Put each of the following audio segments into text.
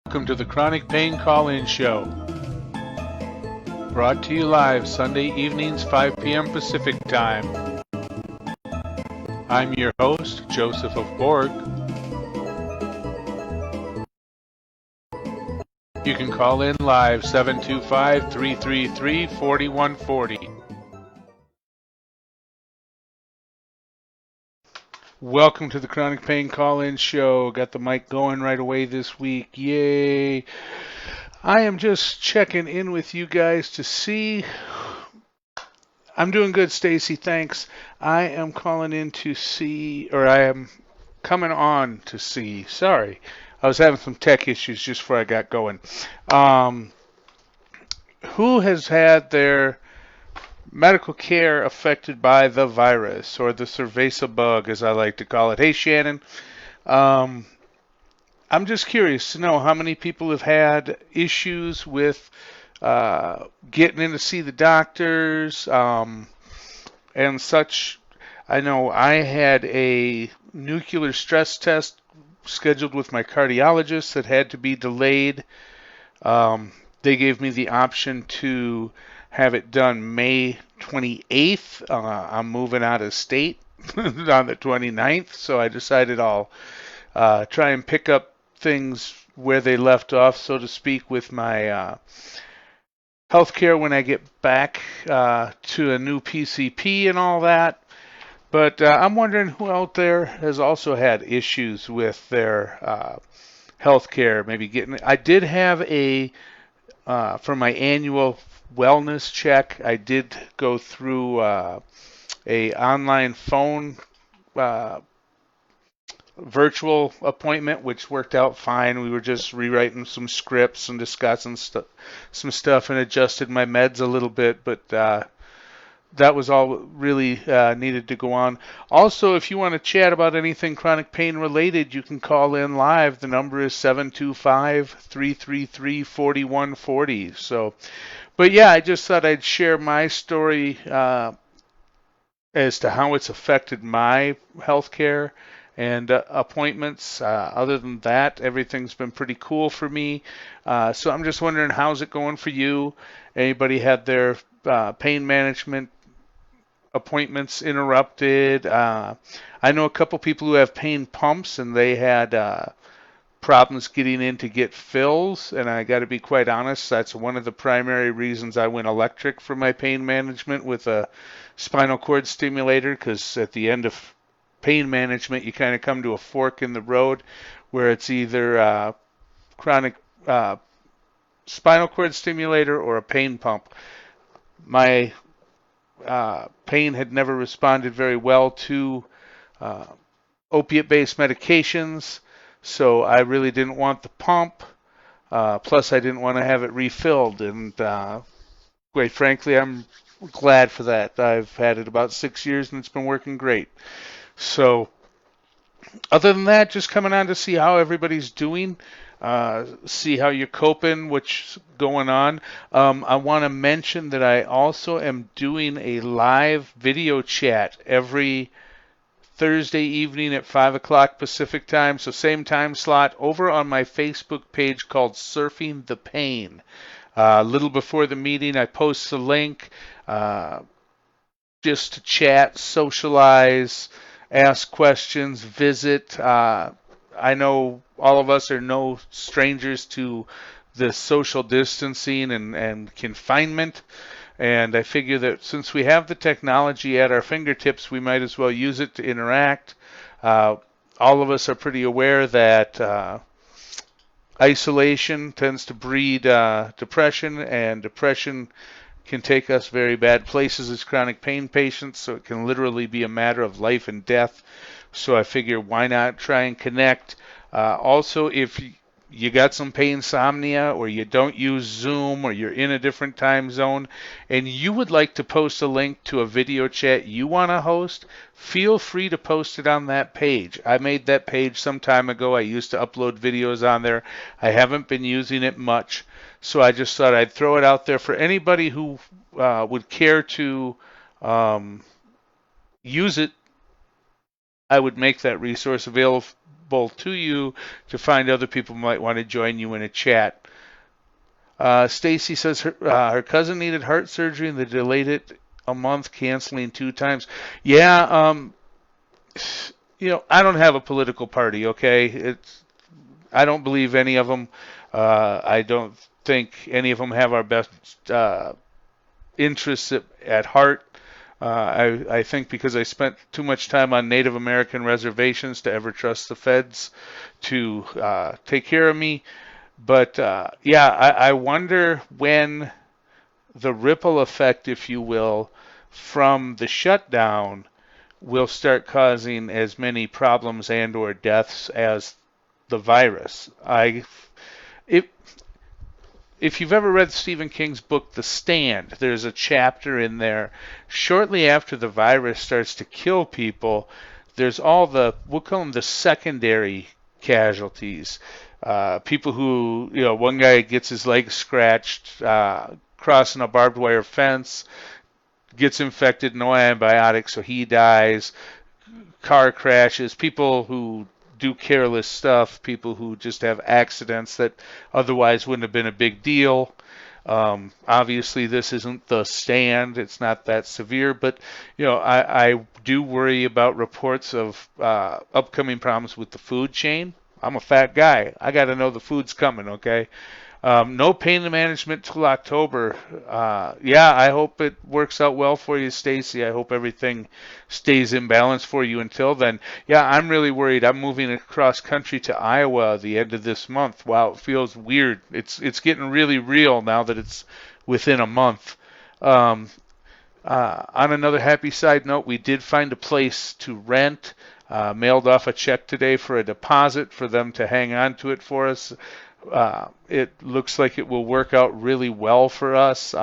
Welcome to the Chronic Pain Call-In Show. Brought to you live Sunday evenings, 5 p.m. Pacific Time. I'm your host, Joseph of Borg. You can call in live 725-333-4140. Welcome to the Chronic Pain Call-In Show. Got the mic going right away this week. Yay! I am just checking in with you guys to see. I'm doing good, Stacy. Thanks. I am calling in to see, or I am coming on to see. Sorry, I was having some tech issues just before I got going. Who has had their medical care affected by the virus, or the cerveza bug, as I like to call it? Hey, Shannon. I'm just curious to know how many people have had issues with getting in to see the doctors and such. I know I had a nuclear stress test scheduled with my cardiologist that had to be delayed. They gave me the option to have it done May 28th. I'm moving out of state on the 29th, so I decided I'll try and pick up things where they left off, so to speak, with my healthcare when I get back to a new PCP and all that. But I'm wondering who out there has also had issues with their healthcare. Maybe getting. I did have for my annual wellness check, I did go through a online phone virtual appointment, which worked out fine. We were just rewriting some scripts and discussing some stuff and adjusted my meds a little bit, but that was all really needed to go on. Also, if you want to chat about anything chronic pain related, you can call in live. The number is 725-333-4140. So, but yeah, I just thought I'd share my story as to how it's affected my healthcare and appointments. Other than that, everything's been pretty cool for me. So I'm just wondering, how's it going for you? Anybody had their pain management appointments interrupted? I know a couple people who have pain pumps, and they had problems getting in to get fills, and I got to be quite honest, that's one of the primary reasons I went electric for my pain management with a spinal cord stimulator, because at the end of pain management, you kind of come to a fork in the road where it's either chronic spinal cord stimulator or a pain pump. My pain had never responded very well to opiate-based medications, so I really didn't want the pump. Plus, I didn't want to have it refilled, and quite frankly, I'm glad for that. I've had it about 6 years, and it's been working great. So, other than that, just coming on to see how everybody's doing, see how you're coping, what's going on. I want to mention that I also am doing a live video chat every Thursday evening at 5 o'clock Pacific time, so same time slot, over on my Facebook page called Surfing the Pain. A little before the meeting, I post the link just to chat, socialize, ask questions, visit. I know all of us are no strangers to the social distancing and confinement, and I figure that since we have the technology at our fingertips, we might as well use it to interact. All of us are pretty aware that isolation tends to breed depression, and depression can take us very bad places as chronic pain patients, so it can literally be a matter of life and death. So I figure, why not try and connect? Also, if you got some pain insomnia, or you don't use Zoom, or you're in a different time zone, and you would like to post a link to a video chat you want to host, feel free to post it on that page. I made that page some time ago. I used to upload videos on there. I haven't been using it much, so I just thought I'd throw it out there for anybody who would care to use it. I would make that resource available available to you to find other people who might want to join you in a chat. Stacy says her cousin needed heart surgery and they delayed it a month, canceling 2 times. Yeah, I don't have a political party, okay? I don't believe any of them. I don't think any of them have our best interests at heart. I think because I spent too much time on Native American reservations to ever trust the feds to take care of me. But yeah, I wonder when the ripple effect, if you will, from the shutdown will start causing as many problems and or deaths as the virus. If if you've ever read Stephen King's book The Stand, there's a chapter in there shortly after the virus starts to kill people. There's all we'll call them the secondary casualties. People who, one guy gets his leg scratched crossing a barbed wire fence, gets infected, no antibiotics, so he dies. Car crashes, people who do careless stuff, people who just have accidents that otherwise wouldn't have been a big deal. Obviously, this isn't The Stand. It's not that severe, but I do worry about reports of upcoming problems with the food chain. I'm a fat guy. I got to know the food's coming, okay? No pain management till October. Yeah, I hope it works out well for you, Stacy. I hope everything stays in balance for you until then. Yeah, I'm really worried. I'm moving across country to Iowa at the end of this month. Wow, it feels weird. It's getting really real now that it's within a month. On another happy side note, we did find a place to rent. Mailed off a check today for a deposit for them to hang on to it for us. It looks like it will work out really well for us.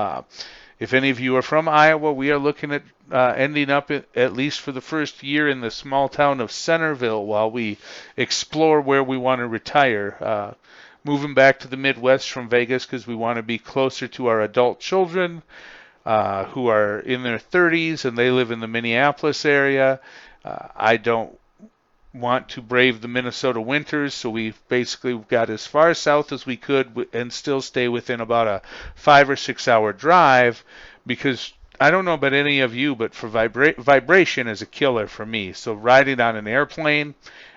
If any of you are from Iowa, we are looking at ending up at least for the first year in the small town of Centerville while we explore where we want to retire. Moving back to the Midwest from Vegas because we want to be closer to our adult children who are in their 30s and they live in the Minneapolis area. I don't want to brave the Minnesota winters, so we basically got as far south as we could and still stay within about a 5 or 6 hour drive because I don't know about any of you, but for vibration is a killer for me. So riding on an airplane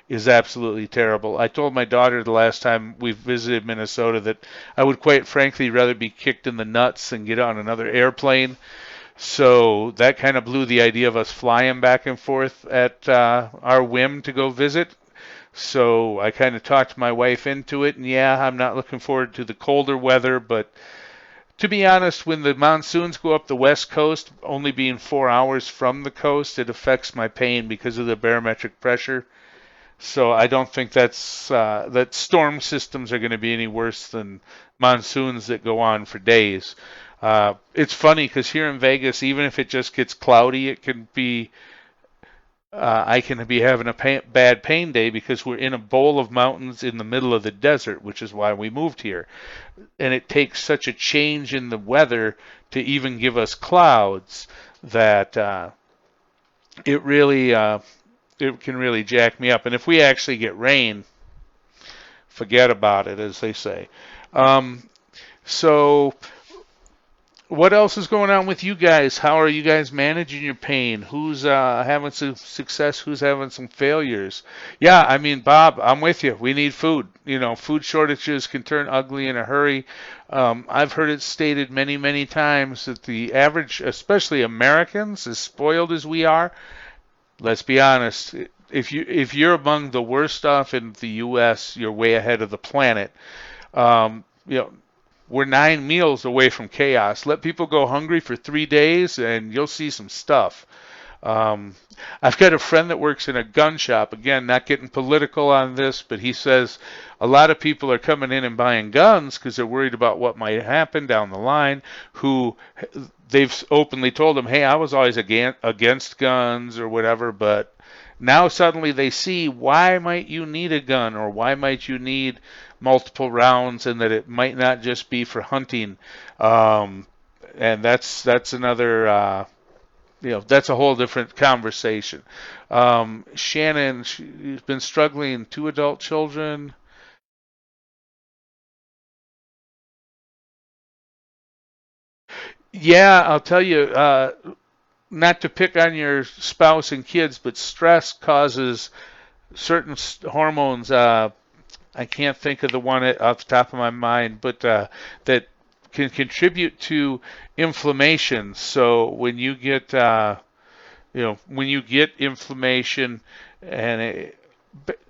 is absolutely terrible. I told my daughter the last time we visited Minnesota that I would quite frankly rather be kicked in the nuts than get on another airplane. So that kind of blew the idea of us flying back and forth at our whim to go visit. So I kind of talked my wife into it, and yeah, I'm not looking forward to the colder weather, but to be honest, when the monsoons go up the west coast, only being 4 hours from the coast, it affects my pain because of the barometric pressure. So I don't think that storm systems are going to be any worse than monsoons that go on for days. It's funny because here in Vegas, even if it just gets cloudy, it can be I can be having a bad pain day because we're in a bowl of mountains in the middle of the desert, which is why we moved here. And it takes such a change in the weather to even give us clouds that it really it can really jack me up. And if we actually get rain, forget about it, as they say. So what else is going on with you guys? How are you guys managing your pain? Who's having some success? Who's having some failures? Yeah, I mean, Bob, I'm with you. We need food. Food shortages can turn ugly in a hurry. I've heard it stated many, many times that the average, especially Americans, as spoiled as we are, let's be honest, if you're among the worst off in the U.S., you're way ahead of the planet. We're 9 meals away from chaos. Let people go hungry for 3 days, and you'll see some stuff. I've got a friend that works in a gun shop. Again, not getting political on this, but he says a lot of people are coming in and buying guns because they're worried about what might happen down the line. Who they've openly told him, "Hey, I was always against guns or whatever," but now suddenly they see why might you need a gun or why might you need multiple rounds, and that it might not just be for hunting. And that's another that's a whole different conversation. Shannon, she's been struggling, two adult children. Yeah, I'll tell you, not to pick on your spouse and kids, but stress causes certain hormones. I can't think of the one off the top of my mind, but that can contribute to inflammation. So when you get inflammation, and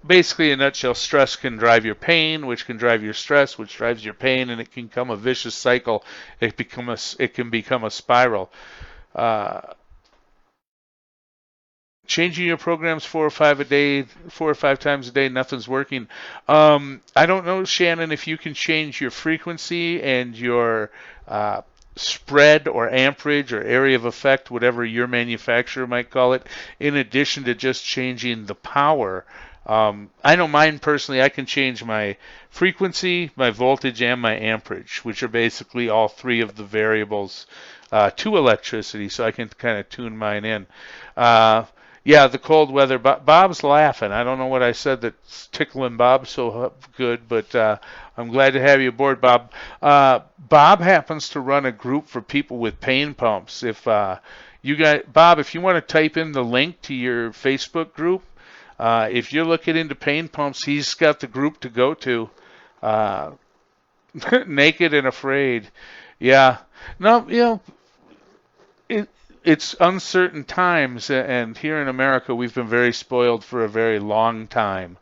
basically, in a nutshell, stress can drive your pain, which can drive your stress, which drives your pain, and it can become a vicious cycle. It can become a spiral. Uh, Changing your programs 4 or 5 times a day, nothing's working. I don't know, Shannon, if you can change your frequency and your uh, spread or amperage or area of effect, whatever your manufacturer might call it, in addition to just changing the power. I know mine personally, I can change my frequency, my voltage, and my amperage, which are basically all three of the variables to electricity, so I can kind of tune mine in. Uh, yeah, the cold weather. Bob's laughing. I don't know what I said that's tickling Bob so good, but I'm glad to have you aboard, Bob. Bob happens to run a group for people with pain pumps. If Bob, if you want to type in the link to your Facebook group, if you're looking into pain pumps, he's got the group to go to. Uh, Naked and Afraid. Yeah. No, it, it's uncertain times, and here in America, we've been very spoiled for a very long time.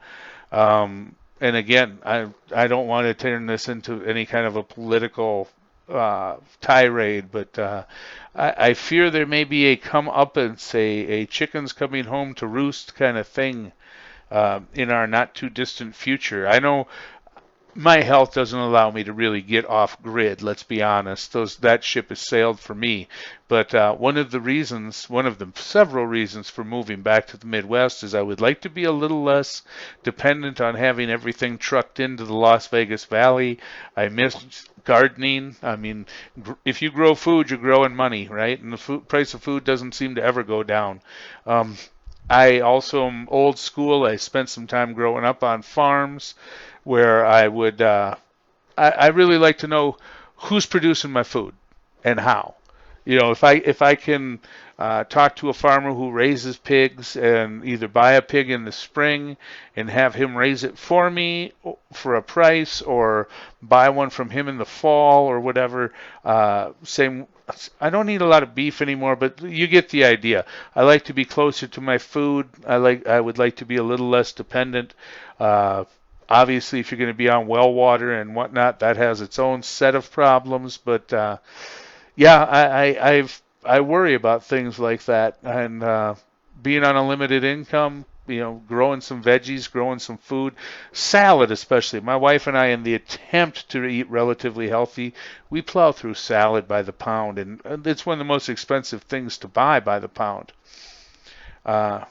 And again, I don't want to turn this into any kind of a political tirade, but I fear there may be a comeuppance, a chickens coming home to roost kind of thing in our not too distant future. I know my health doesn't allow me to really get off grid. Let's be honest; that ship has sailed for me. But one of the several reasons for moving back to the Midwest is I would like to be a little less dependent on having everything trucked into the Las Vegas Valley. I miss gardening. I mean, if you grow food, you're growing money, right? And the price of food doesn't seem to ever go down. Um, I also am old school. I spent some time growing up on farms where I really like to know who's producing my food and how. If I can talk to a farmer who raises pigs and either buy a pig in the spring and have him raise it for me for a price, or buy one from him in the fall or whatever. Same. I don't eat a lot of beef anymore, but you get the idea. I like to be closer to my food. I would like to be a little less dependent. Uh, Obviously, if you're going to be on well water and whatnot, that has its own set of problems. But yeah, I worry about things like that, and being on a limited income. Growing some veggies, growing some food, salad especially. My wife and I, in the attempt to eat relatively healthy, we plow through salad by the pound, and it's one of the most expensive things to buy by the pound. Uh,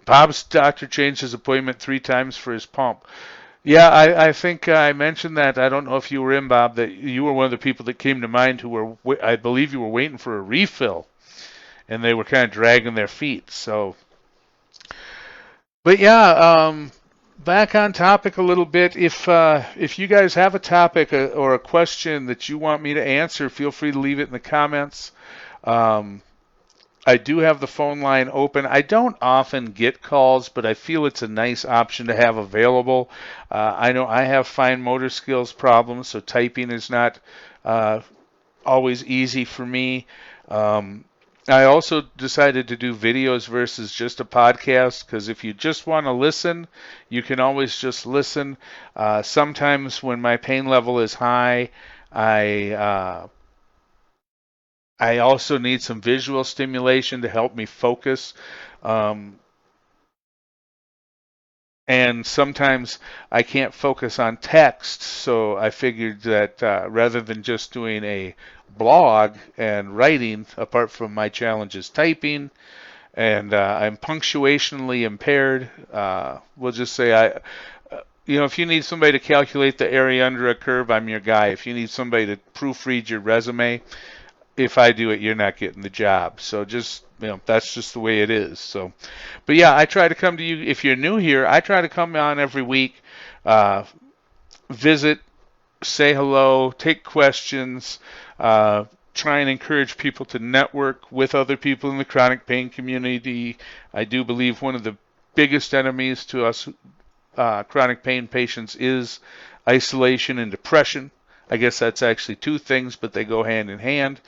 Bob's doctor changed his appointment 3 times for his pump. Yeah, I think I mentioned that. I don't know if you were in, Bob, that you were one of the people that came to mind who I believe you were waiting for a refill, and they were kind of dragging their feet. So, but yeah, back on topic a little bit. If you guys have a topic or a question that you want me to answer, feel free to leave it in the comments. Um, I do have the phone line open. I don't often get calls, but I feel it's a nice option to have available. I know I have fine motor skills problems, so typing is not uh, always easy for me. Um, I also decided to do videos versus just a podcast, because if you just want to listen, you can always just listen. Sometimes when my pain level is high, I I also need some visual stimulation to help me focus. Um, and sometimes I can't focus on text, so I figured that rather than just doing a blog and writing, apart from my challenges typing, and I'm punctuationally impaired, we'll just say if you need somebody to calculate the area under a curve, I'm your guy. If you need somebody to proofread your resume, if I do it, you're not getting the job. So just, that's just the way it is. So, but yeah, I try to come to you. If you're new here, I try to come on every week, visit, say hello, take questions, try and encourage people to network with other people in the chronic pain community. I do believe one of the biggest enemies to us chronic pain patients is isolation and depression. I guess that's actually two things, but they go hand in hand.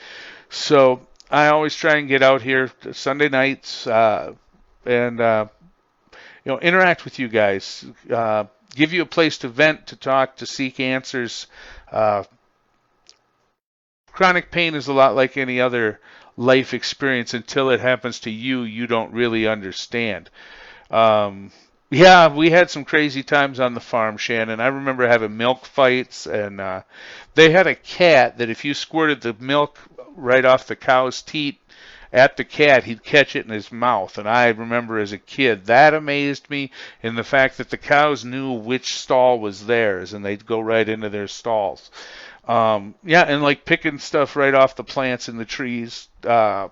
So I always try and get out here Sunday nights and interact with you guys, give you a place to vent, to talk, to seek answers. Chronic pain is a lot like any other life experience. Until it happens to you, you don't really understand. Yeah, we had some crazy times on the farm, Shannon. I remember having milk fights, and they had a cat that if you squirted the milk right off the cow's teat at the cat, he'd catch it in his mouth. And I remember as a kid, that amazed me, in the fact that the cows knew which stall was theirs, and they'd go right into their stalls. Yeah, and like picking stuff right off the plants in the trees. I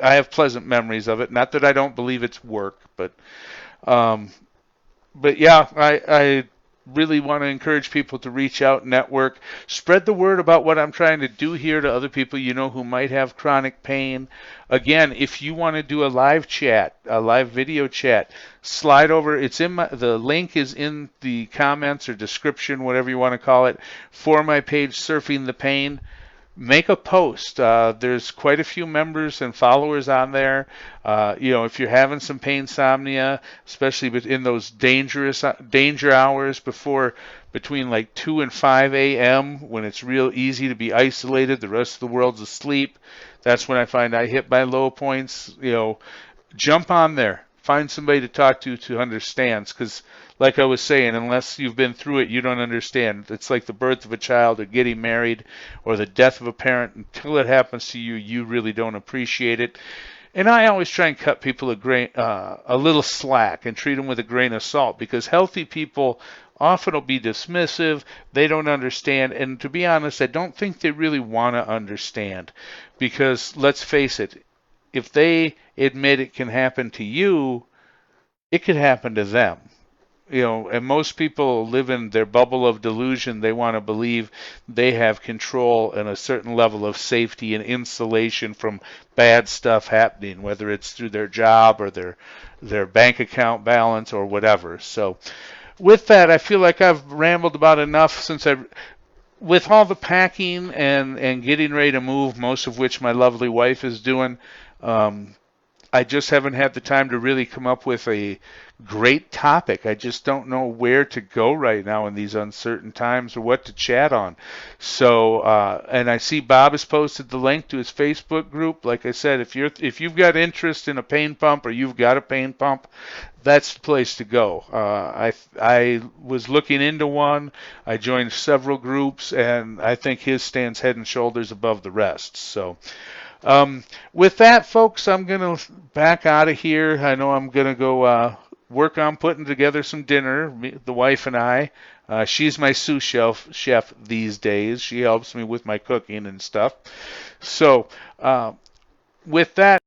have pleasant memories of it. Not that I don't believe it's work, but yeah, I really want to encourage people to reach out, network, spread the word about what I'm trying to do here to other people who might have chronic pain. Again, if you want to do a live chat, a live video chat, slide over. The link is in the comments or description, whatever you want to call it, for my page, Surfing the Pain. Make a post. There's quite a few members and followers on there. If you're having some painsomnia, especially in those danger hours between like 2 and 5 a.m. when it's real easy to be isolated, the rest of the world's asleep. That's when I find I hit my low points. Jump on there. Find somebody to talk to understands, because like I was saying, unless you've been through it, you don't understand. It's like the birth of a child or getting married or the death of a parent. Until it happens to you, you really don't appreciate it. And I always try and cut people a little slack and treat them with a grain of salt, because healthy people often will be dismissive. They don't understand. And to be honest, I don't think they really want to understand, because let's face it, if they admit it can happen to you, it could happen to them. And most people live in their bubble of delusion. They want to believe they have control and a certain level of safety and insulation from bad stuff happening, whether it's through their job or their bank account balance or whatever. So with that, I feel like I've rambled about enough with all the packing and getting ready to move, most of which my lovely wife is doing. I just haven't had the time to really come up with a great topic. I just don't know where to go right now in these uncertain times or what to chat on. So, and I see Bob has posted the link to his Facebook group. Like I said, if you've got interest in a pain pump or you've got a pain pump, that's the place to go. I was looking into one. I joined several groups, and I think his stands head and shoulders above the rest. So. With that, folks, I'm going to back out of here. I know I'm going to go work on putting together some dinner, the wife and I. She's my sous chef these days. She helps me with my cooking and stuff. So, with that...